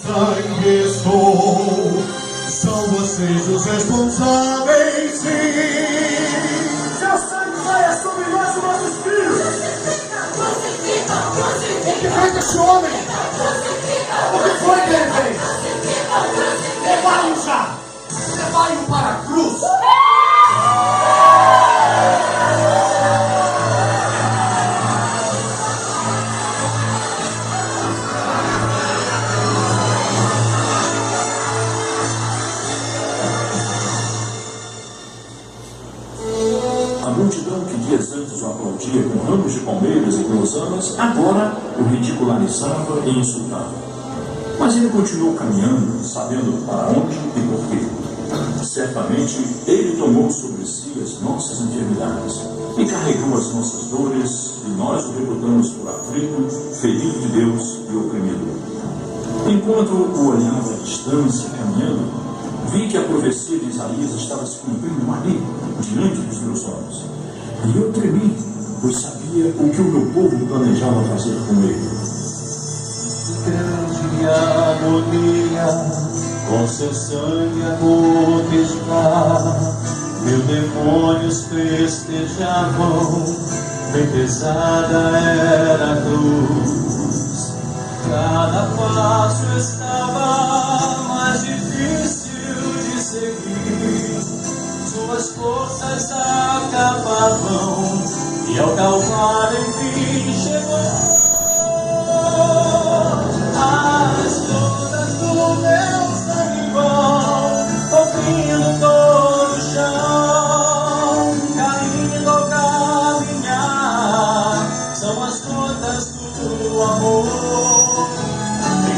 sangue estou. São vocês os responsáveis, sim. Seu sangue vai sobre nós e nossos filhos. O que fez esse homem? O que foi que ele fez? Levai-o já! Levai-o para a cruz! A multidão que dias antes o aplaudia com ramos de palmeiras e groselhas, agora o ridicularizava e insultava. Mas ele continuou caminhando, sabendo para onde e por quê. Certamente, ele tomou sobre si as nossas enfermidades e carregou as nossas dores, e nós o reputamos por aflito, ferido de Deus e oprimido. Enquanto o olhava à distância, caminhando, vi que a profecia de Isaías estava se cumprindo ali, diante dos meus olhos. E eu tremi, pois sabia o que o meu povo planejava fazer com ele. Grande agonia, com seu sangue a gotejar, mil demônios festejavam, bem pesada era a cruz. Cada passo estava mais difícil de seguir, suas forças acabavam, e ao Calvário enfim chegou. As gotas do meu sangue vão cobrindo todo o chão, caindo ao caminhar, são as gotas do amor.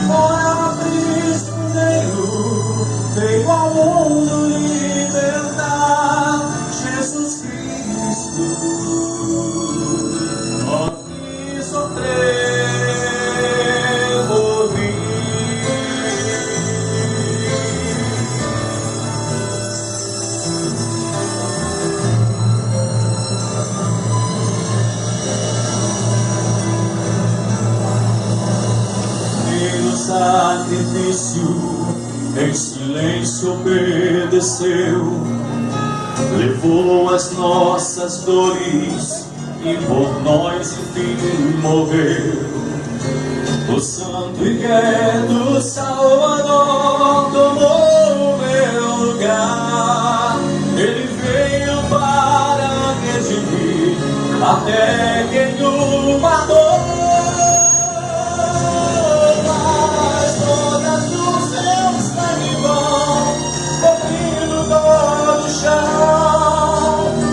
Embora prisioneiro, veio ao mundo libertar, Jesus Cristo, ó que sofreu. Sacrifício, em silêncio obedeceu, levou as nossas dores e por nós enfim morreu. O santo e reto Salvador tomou o meu lugar, ele veio para redimir até quem o matou.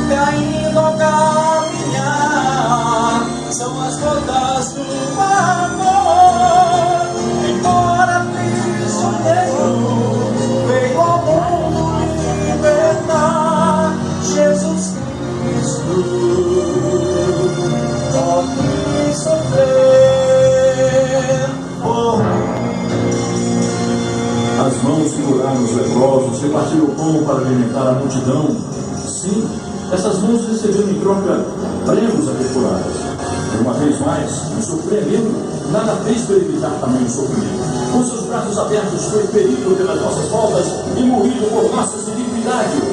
Caindo ao caminhar, são as gotas do amor. Embora prisioneiro, veio ao mundo libertar, Jesus Cristo, ó que sofrer por mim. As mãos seguraram os leprosos, repartiram o pão para alimentar a multidão. Sim, essas mãos receberam em troca prêmios a perfuradas. E uma vez mais, me surpreendendo, nada fez para evitar tamanho sofrimento. Com seus braços abertos, foi ferido pelas nossas faltas e moído por nossas iniquidades.